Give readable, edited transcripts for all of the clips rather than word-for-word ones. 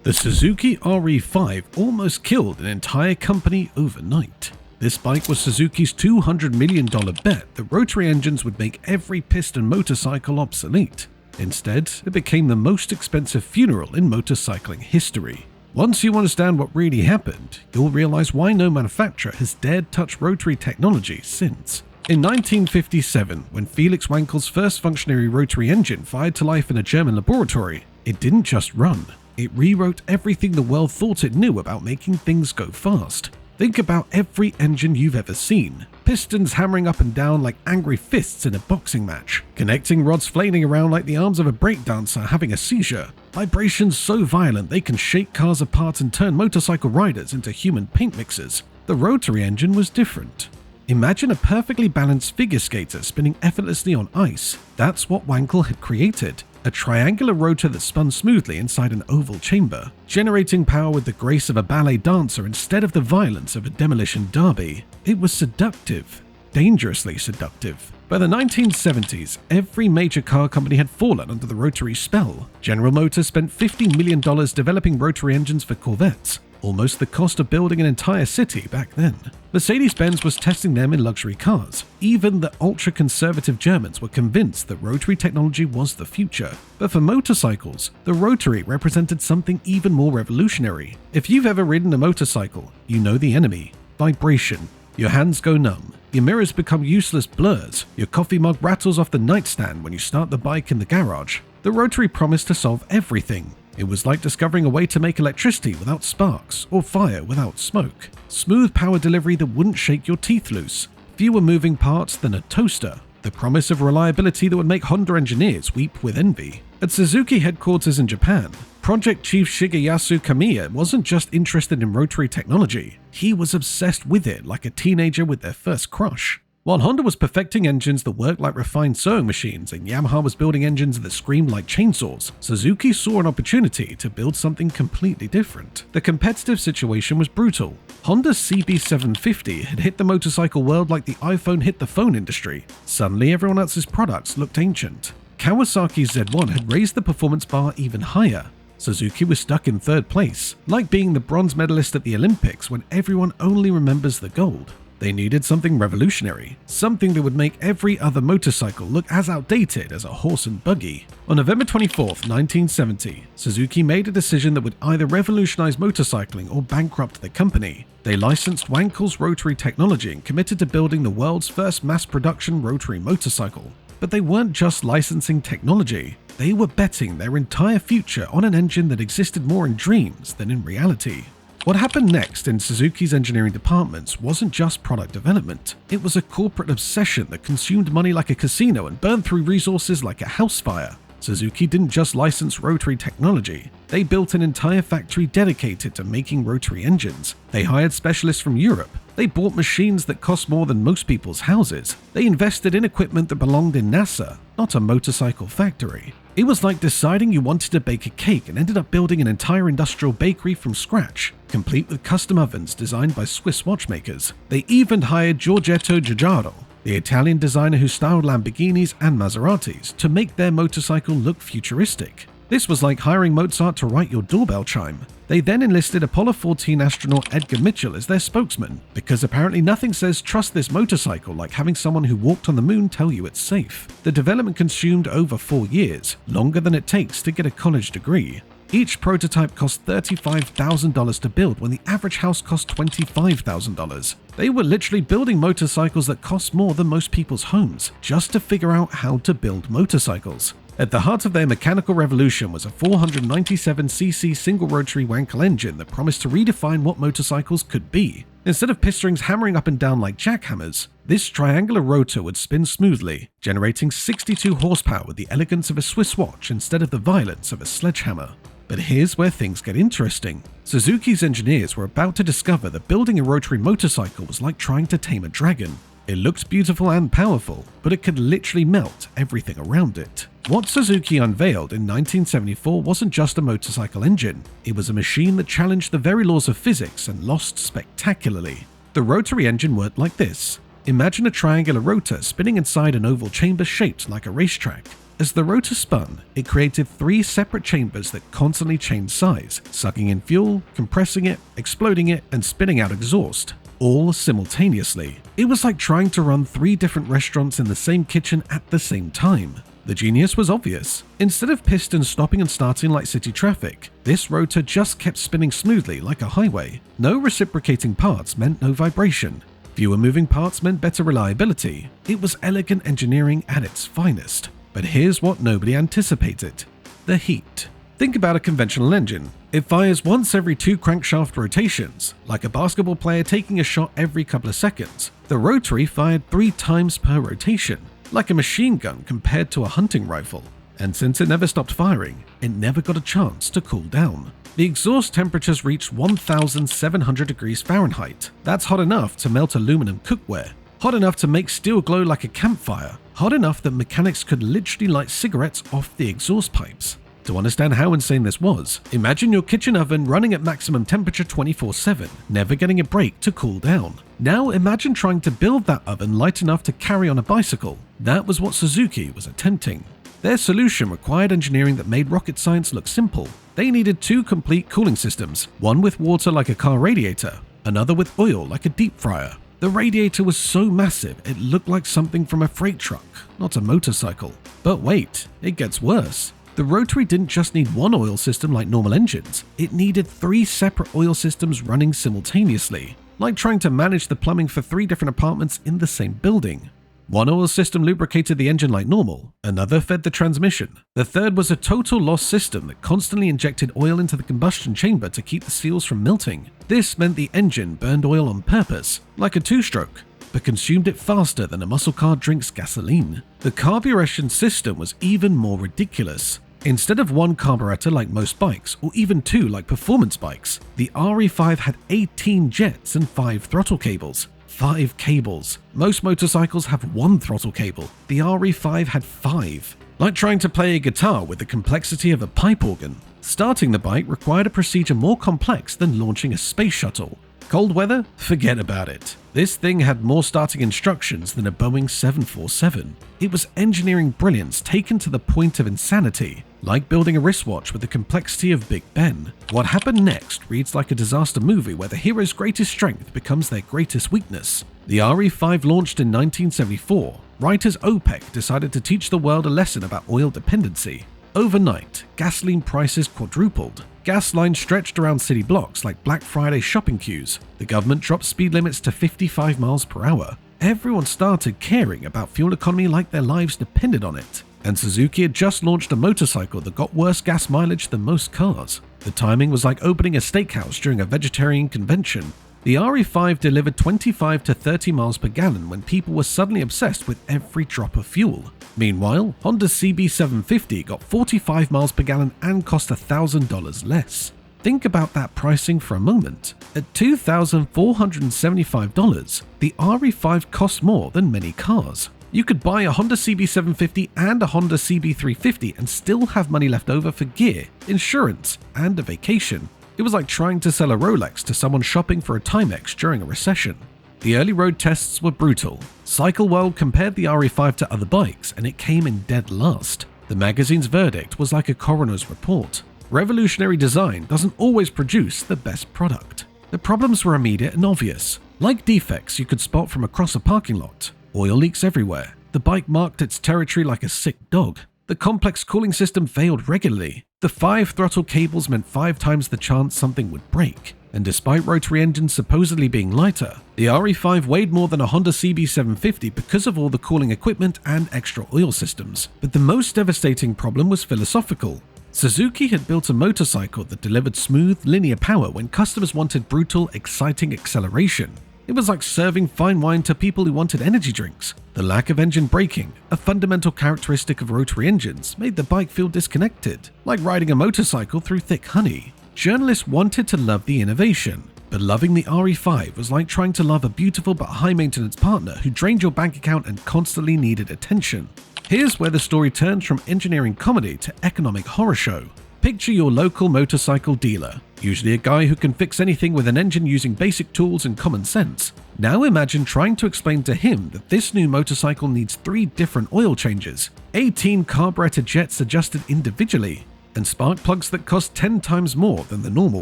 The Suzuki RE5 almost killed an entire company overnight. This bike was Suzuki's $200 million bet that rotary engines would make every piston motorcycle obsolete. Instead, it became the most expensive funeral in motorcycling history. Once you understand what really happened, you'll realize why no manufacturer has dared touch rotary technology since. In 1957, when Felix Wankel's first functionary rotary engine fired to life in a German laboratory, it didn't just run. It rewrote everything the world thought it knew about making things go fast. Think about every engine you've ever seen. Pistons hammering up and down like angry fists in a boxing match. Connecting rods flailing around like the arms of a breakdancer having a seizure. Vibrations so violent they can shake cars apart and turn motorcycle riders into human paint mixers. The rotary engine was different. Imagine a perfectly balanced figure skater spinning effortlessly on ice. That's what Wankel had created. A triangular rotor that spun smoothly inside an oval chamber, generating power with the grace of a ballet dancer instead of the violence of a demolition derby. It was seductive, dangerously seductive. By the 1970s, every major car company had fallen under the rotary spell. General Motors spent $50 million developing rotary engines for Corvettes, almost the cost of building an entire city back then. Mercedes-Benz was testing them in luxury cars. Even the ultra-conservative Germans were convinced that rotary technology was the future. But for motorcycles, the rotary represented something even more revolutionary. If you've ever ridden a motorcycle, you know the enemy: vibration. Your hands go numb. Your mirrors become useless blurs. Your coffee mug rattles off the nightstand when you start the bike in the garage. The rotary promised to solve everything. It was like discovering a way to make electricity without sparks or fire without smoke. Smooth power delivery that wouldn't shake your teeth loose. Fewer moving parts than a toaster. The promise of reliability that would make Honda engineers weep with envy. At Suzuki headquarters in Japan, Project Chief Shigeyasu Kamiya wasn't just interested in rotary technology. He was obsessed with it like a teenager with their first crush. While Honda was perfecting engines that worked like refined sewing machines and Yamaha was building engines that screamed like chainsaws, Suzuki saw an opportunity to build something completely different. The competitive situation was brutal. Honda's CB750 had hit the motorcycle world like the iPhone hit the phone industry. Suddenly, everyone else's products looked ancient. Kawasaki's Z1 had raised the performance bar even higher. Suzuki was stuck in third place, like being the bronze medalist at the Olympics when everyone only remembers the gold. They needed something revolutionary, something that would make every other motorcycle look as outdated as a horse and buggy. On November 24, 1970, Suzuki made a decision that would either revolutionize motorcycling or bankrupt the company. They licensed Wankel's rotary technology and committed to building the world's first mass-production rotary motorcycle. But they weren't just licensing technology. They were betting their entire future on an engine that existed more in dreams than in reality. What happened next in Suzuki's engineering departments wasn't just product development. It was a corporate obsession that consumed money like a casino and burned through resources like a house fire. Suzuki didn't just license rotary technology. They built an entire factory dedicated to making rotary engines. They hired specialists from Europe. They bought machines that cost more than most people's houses. They invested in equipment that belonged in NASA, not a motorcycle factory. It was like deciding you wanted to bake a cake and ended up building an entire industrial bakery from scratch, complete with custom ovens designed by Swiss watchmakers. They even hired Giorgetto Giugiaro, the Italian designer who styled Lamborghinis and Maseratis, to make their motorcycle look futuristic. This was like hiring Mozart to write your doorbell chime. They then enlisted Apollo 14 astronaut Edgar Mitchell as their spokesman, because apparently nothing says trust this motorcycle like having someone who walked on the moon tell you it's safe. The development consumed over 4 years, longer than it takes to get a college degree. Each prototype cost $35,000 to build when the average house cost $25,000. They were literally building motorcycles that cost more than most people's homes, just to figure out how to build motorcycles. At the heart of their mechanical revolution was a 497cc single-rotary Wankel engine that promised to redefine what motorcycles could be. Instead of pistons hammering up and down like jackhammers, this triangular rotor would spin smoothly, generating 62 horsepower with the elegance of a Swiss watch instead of the violence of a sledgehammer. But here's where things get interesting. Suzuki's engineers were about to discover that building a rotary motorcycle was like trying to tame a dragon. It looked beautiful and powerful, but it could literally melt everything around it. What Suzuki unveiled in 1974 wasn't just a motorcycle engine. It was a machine that challenged the very laws of physics and lost spectacularly. The rotary engine worked like this. Imagine a triangular rotor spinning inside an oval chamber shaped like a racetrack. As the rotor spun, it created 3 separate chambers that constantly changed size, sucking in fuel, compressing it, exploding it, and spitting out exhaust, all simultaneously. It was like trying to run 3 different restaurants in the same kitchen at the same time. The genius was obvious. Instead of pistons stopping and starting like city traffic, this rotor just kept spinning smoothly like a highway. No reciprocating parts meant no vibration. Fewer moving parts meant better reliability. It was elegant engineering at its finest. But here's what nobody anticipated: the heat. Think about a conventional engine. It fires once every 2 crankshaft rotations, like a basketball player taking a shot every couple of seconds. The Rotary fired 3 times per rotation, like a machine gun compared to a hunting rifle. And since it never stopped firing, it never got a chance to cool down. The exhaust temperatures reached 1,700 degrees Fahrenheit. That's hot enough to melt aluminum cookware, hot enough to make steel glow like a campfire, hot enough that mechanics could literally light cigarettes off the exhaust pipes. To understand how insane this was, imagine your kitchen oven running at maximum temperature 24/7, never getting a break to cool down. Now imagine trying to build that oven light enough to carry on a bicycle. That was what Suzuki was attempting. Their solution required engineering that made rocket science look simple. They needed 2 complete cooling systems, one with water like a car radiator, another with oil like a deep fryer. The radiator was so massive it looked like something from a freight truck, not a motorcycle. But wait, it gets worse. The Rotary didn't just need one oil system like normal engines, it needed 3 separate oil systems running simultaneously, like trying to manage the plumbing for 3 different apartments in the same building. One oil system lubricated the engine like normal, another fed the transmission. The third was a total loss system that constantly injected oil into the combustion chamber to keep the seals from melting. This meant the engine burned oil on purpose, like a 2-stroke, but consumed it faster than a muscle car drinks gasoline. The carburation system was even more ridiculous. Instead of 1 carburetor like most bikes, or even 2 like performance bikes, the RE5 had 18 jets and 5 throttle cables. 5 cables. Most motorcycles have 1 throttle cable. The RE5 had 5. Like trying to play a guitar with the complexity of a pipe organ. Starting the bike required a procedure more complex than launching a space shuttle. Cold weather? Forget about it. This thing had more starting instructions than a Boeing 747. It was engineering brilliance taken to the point of insanity, like building a wristwatch with the complexity of Big Ben. What happened next reads like a disaster movie where the hero's greatest strength becomes their greatest weakness. The RE5 launched in 1974. Right as OPEC decided to teach the world a lesson about oil dependency. Overnight, gasoline prices quadrupled. Gas lines stretched around city blocks like Black Friday shopping queues. The government dropped speed limits to 55 miles per hour. Everyone started caring about fuel economy like their lives depended on it. And Suzuki had just launched a motorcycle that got worse gas mileage than most cars. The timing was like opening a steakhouse during a vegetarian convention. The RE5 delivered 25 to 30 miles per gallon when people were suddenly obsessed with every drop of fuel. Meanwhile, Honda's CB750 got 45 miles per gallon and cost $1,000 less. Think about that pricing for a moment. At $2,475, the RE5 cost more than many cars. You could buy a Honda CB750 and a Honda CB350 and still have money left over for gear, insurance, and a vacation. It was like trying to sell a Rolex to someone shopping for a Timex during a recession. The early road tests were brutal. Cycle World compared the RE5 to other bikes and it came in dead last. The magazine's verdict was like a coroner's report. Revolutionary design doesn't always produce the best product. The problems were immediate and obvious. Like defects you could spot from across a parking lot. Oil leaks everywhere. The bike marked its territory like a sick dog. The complex cooling system failed regularly. The 5 throttle cables meant 5 times the chance something would break. And despite rotary engines supposedly being lighter, the RE5 weighed more than a Honda CB750 because of all the cooling equipment and extra oil systems. But the most devastating problem was philosophical. Suzuki had built a motorcycle that delivered smooth, linear power when customers wanted brutal, exciting acceleration. It was like serving fine wine to people who wanted energy drinks. The lack of engine braking, a fundamental characteristic of rotary engines, made the bike feel disconnected, like riding a motorcycle through thick honey. Journalists wanted to love the innovation, but loving the RE5 was like trying to love a beautiful but high-maintenance partner who drained your bank account and constantly needed attention. Here's where the story turns from engineering comedy to economic horror show. Picture your local motorcycle dealer, usually a guy who can fix anything with an engine using basic tools and common sense. Now imagine trying to explain to him that this new motorcycle needs 3 different oil changes, 18 carburetor jets adjusted individually, and spark plugs that cost 10 times more than the normal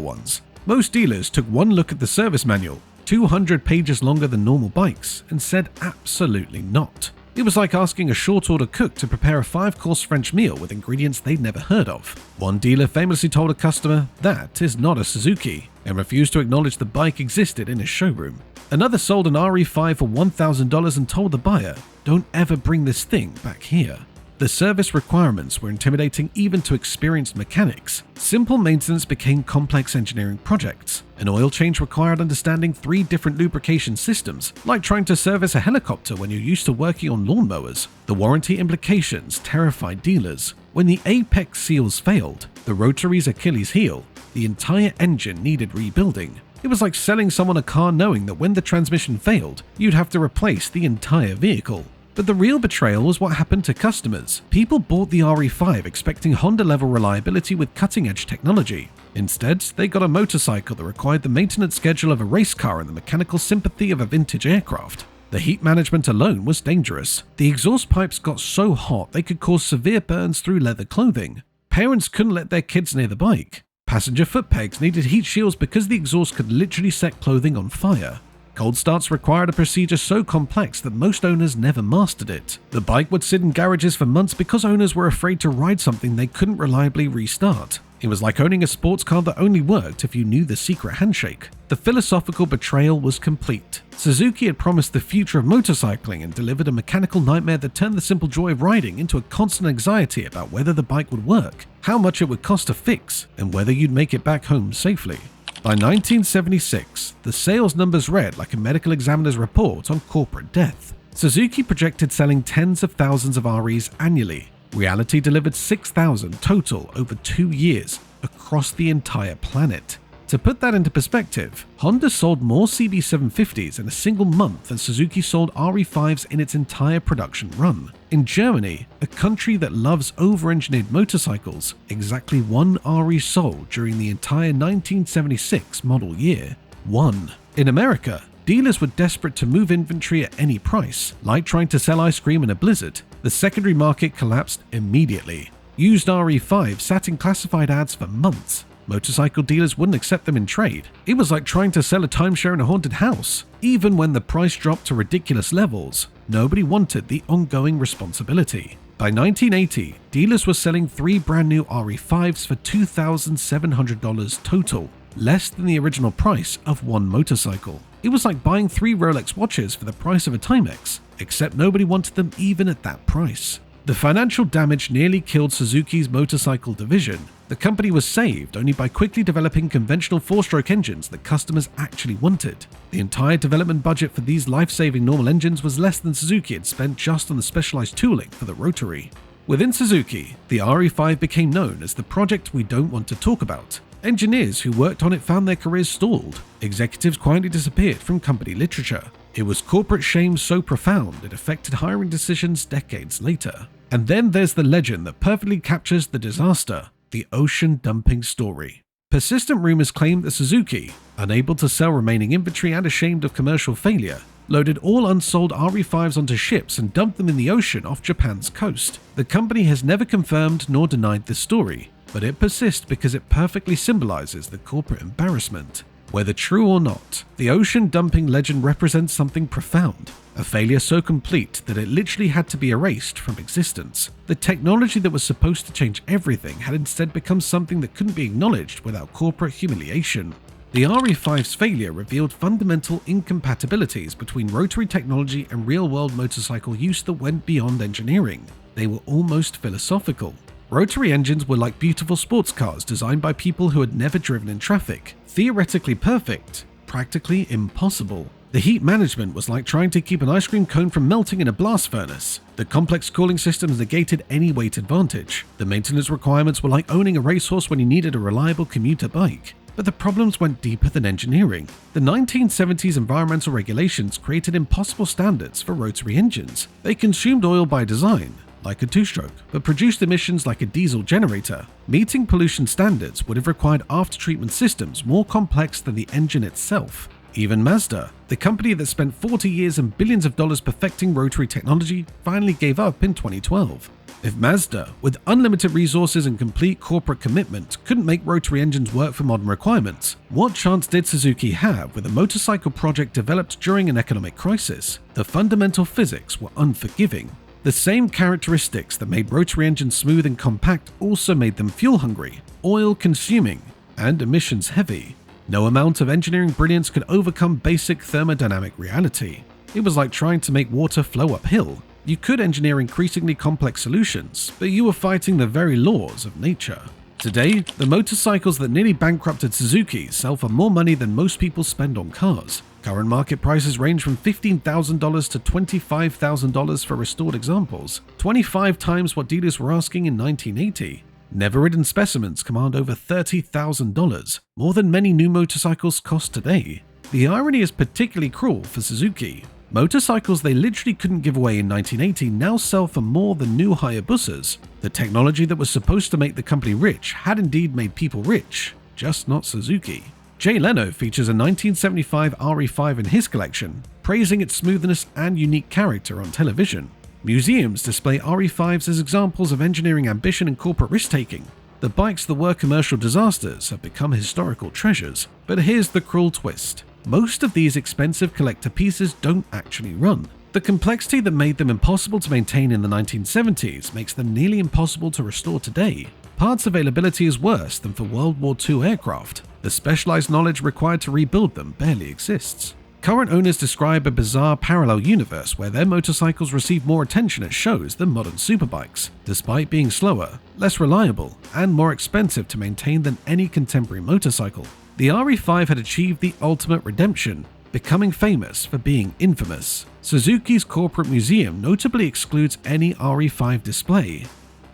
ones. Most dealers took one look at the service manual, 200 pages longer than normal bikes, and said absolutely not. It was like asking a short-order cook to prepare a 5-course French meal with ingredients they'd never heard of. One dealer famously told a customer, "That is not a Suzuki," and refused to acknowledge the bike existed in his showroom. Another sold an RE5 for $1,000 and told the buyer, "Don't ever bring this thing back here." The service requirements were intimidating even to experienced mechanics. Simple maintenance became complex engineering projects. An oil change required understanding 3 different lubrication systems, like trying to service a helicopter when you're used to working on lawnmowers. The warranty implications terrified dealers. When the apex seals failed, the Rotary's Achilles heel, the entire engine needed rebuilding. It was like selling someone a car knowing that when the transmission failed, you'd have to replace the entire vehicle. But the real betrayal was what happened to customers. People bought the RE5 expecting Honda-level reliability with cutting-edge technology. Instead, they got a motorcycle that required the maintenance schedule of a race car and the mechanical sympathy of a vintage aircraft. The heat management alone was dangerous. The exhaust pipes got so hot they could cause severe burns through leather clothing. Parents couldn't let their kids near the bike. Passenger foot pegs needed heat shields because the exhaust could literally set clothing on fire. Cold starts required a procedure so complex that most owners never mastered it. The bike would sit in garages for months because owners were afraid to ride something they couldn't reliably restart. It was like owning a sports car that only worked if you knew the secret handshake. The philosophical betrayal was complete. Suzuki had promised the future of motorcycling and delivered a mechanical nightmare that turned the simple joy of riding into a constant anxiety about whether the bike would work, how much it would cost to fix, and whether you'd make it back home safely. By 1976, the sales numbers read like a medical examiner's report on corporate death. Suzuki projected selling tens of thousands of REs annually. Reality delivered 6,000 total over 2 years across the entire planet. To put that into perspective, Honda sold more CB750s in a single month than Suzuki sold RE5s in its entire production run. In Germany, a country that loves over-engineered motorcycles, exactly 1 RE sold during the entire 1976 model year. 1. In America, dealers were desperate to move inventory at any price, like trying to sell ice cream in a blizzard. The secondary market collapsed immediately. Used RE5 sat in classified ads for months. Motorcycle dealers wouldn't accept them in trade. It was like trying to sell a timeshare in a haunted house. Even when the price dropped to ridiculous levels, nobody wanted the ongoing responsibility. By 1980, dealers were selling 3 brand new RE5s for $2,700 total, less than the original price of 1 motorcycle. It was like buying 3 Rolex watches for the price of a Timex, except nobody wanted them even at that price. The financial damage nearly killed Suzuki's motorcycle division. The company was saved only by quickly developing conventional 4-stroke engines that customers actually wanted. The entire development budget for these life-saving normal engines was less than Suzuki had spent just on the specialized tooling for the Rotary. Within Suzuki, the RE5 became known as the project we don't want to talk about. Engineers who worked on it found their careers stalled. Executives quietly disappeared from company literature. It was corporate shame so profound it affected hiring decisions decades later. And then there's the legend that perfectly captures the disaster, the ocean dumping story. Persistent rumors claim that Suzuki, unable to sell remaining inventory and ashamed of commercial failure, loaded all unsold RE5s onto ships and dumped them in the ocean off Japan's coast. The company has never confirmed nor denied this story, but it persists because it perfectly symbolizes the corporate embarrassment. Whether true or not, the ocean dumping legend represents something profound, a failure so complete that it literally had to be erased from existence. The technology that was supposed to change everything had instead become something that couldn't be acknowledged without corporate humiliation. The RE5's failure revealed fundamental incompatibilities between rotary technology and real-world motorcycle use that went beyond engineering. They were almost philosophical. Rotary engines were like beautiful sports cars designed by people who had never driven in traffic. Theoretically perfect, practically impossible. The heat management was like trying to keep an ice cream cone from melting in a blast furnace. The complex cooling systems negated any weight advantage. The maintenance requirements were like owning a racehorse when you needed a reliable commuter bike. But the problems went deeper than engineering. The 1970s environmental regulations created impossible standards for rotary engines. They consumed oil by design. like a two-stroke, but produced emissions like a diesel generator. Meeting pollution standards would have required after-treatment systems more complex than the engine itself. Even Mazda, the company that spent 40 years and billions of dollars perfecting rotary technology, finally gave up in 2012. If Mazda, with unlimited resources and complete corporate commitment, couldn't make rotary engines work for modern requirements, what chance did Suzuki have with a motorcycle project developed during an economic crisis? The fundamental physics were unforgiving. The same characteristics that made rotary engines smooth and compact also made them fuel-hungry, oil-consuming, and emissions-heavy. No amount of engineering brilliance could overcome basic thermodynamic reality. It was like trying to make water flow uphill. You could engineer increasingly complex solutions, but you were fighting the very laws of nature. Today, the motorcycles that nearly bankrupted Suzuki sell for more money than most people spend on cars. Current market prices range from $15,000 to $25,000 for restored examples, 25 times what dealers were asking in 1980. Never-ridden specimens command over $30,000, more than many new motorcycles cost today. The irony is particularly cruel for Suzuki. Motorcycles they literally couldn't give away in 1980 now sell for more than new Hayabusas. The technology that was supposed to make the company rich had indeed made people rich, just not Suzuki. Jay Leno features a 1975 RE5 in his collection, praising its smoothness and unique character on television. Museums display RE5s as examples of engineering ambition and corporate risk-taking. The bikes that were commercial disasters have become historical treasures. But here's the cruel twist. Most of these expensive collector pieces don't actually run. The complexity that made them impossible to maintain in the 1970s makes them nearly impossible to restore today. Parts availability is worse than for World War II aircraft. The specialized knowledge required to rebuild them barely exists. Current owners describe a bizarre parallel universe where their motorcycles receive more attention at shows than modern superbikes, despite being slower, less reliable, and more expensive to maintain than any contemporary motorcycle. The RE5 had achieved the ultimate redemption, becoming famous for being infamous. Suzuki's corporate museum notably excludes any RE5 display.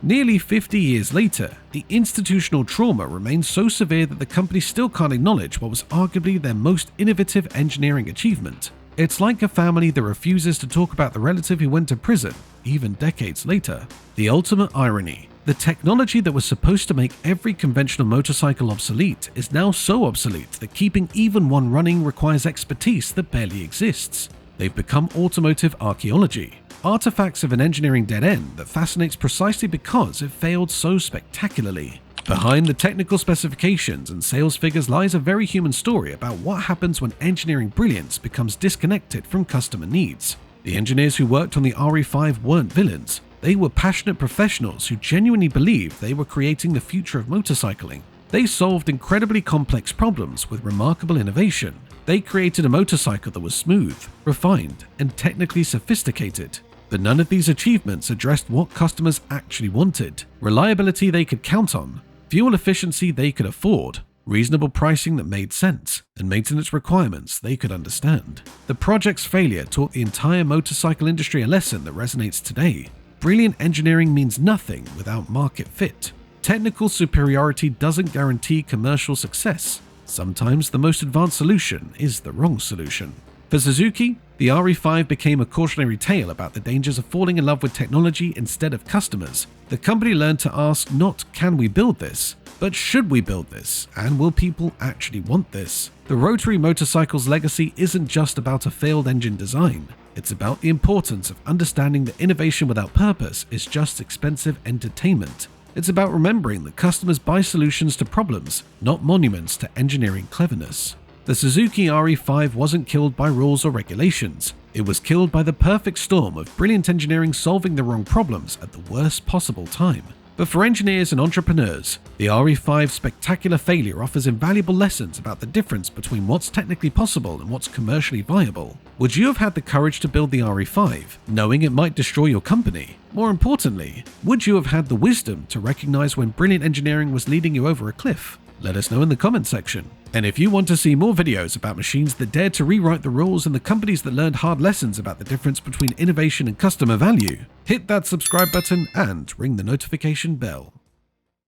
Nearly 50 years later, the institutional trauma remains so severe that the company still can't acknowledge what was arguably their most innovative engineering achievement. It's like a family that refuses to talk about the relative who went to prison, even decades later. The ultimate irony. The technology that was supposed to make every conventional motorcycle obsolete is now so obsolete that keeping even one running requires expertise that barely exists. They've become automotive archaeology, artifacts of an engineering dead end that fascinates precisely because it failed so spectacularly. Behind the technical specifications and sales figures lies a very human story about what happens when engineering brilliance becomes disconnected from customer needs. The engineers who worked on the RE5 weren't villains. They were passionate professionals who genuinely believed they were creating the future of motorcycling. They solved incredibly complex problems with remarkable innovation. They created a motorcycle that was smooth, refined, and technically sophisticated. But none of these achievements addressed what customers actually wanted: reliability they could count on, fuel efficiency they could afford, reasonable pricing that made sense, and maintenance requirements they could understand. The project's failure taught the entire motorcycle industry a lesson that resonates today. Brilliant engineering means nothing without market fit. Technical superiority doesn't guarantee commercial success. Sometimes the most advanced solution is the wrong solution. For Suzuki, the RE5 became a cautionary tale about the dangers of falling in love with technology instead of customers. The company learned to ask not "can we build this?" but "should we build this? And will people actually want this?" The Rotary motorcycle's legacy isn't just about a failed engine design. It's about the importance of understanding that innovation without purpose is just expensive entertainment. It's about remembering that customers buy solutions to problems, not monuments to engineering cleverness. The Suzuki RE5 wasn't killed by rules or regulations. It was killed by the perfect storm of brilliant engineering solving the wrong problems at the worst possible time. But for engineers and entrepreneurs, the RE5's spectacular failure offers invaluable lessons about the difference between what's technically possible and what's commercially viable. Would you have had the courage to build the RE5, knowing it might destroy your company? More importantly, would you have had the wisdom to recognize when brilliant engineering was leading you over a cliff? Let us know in the comment section. And if you want to see more videos about machines that dared to rewrite the rules and the companies that learned hard lessons about the difference between innovation and customer value, hit that subscribe button and ring the notification bell.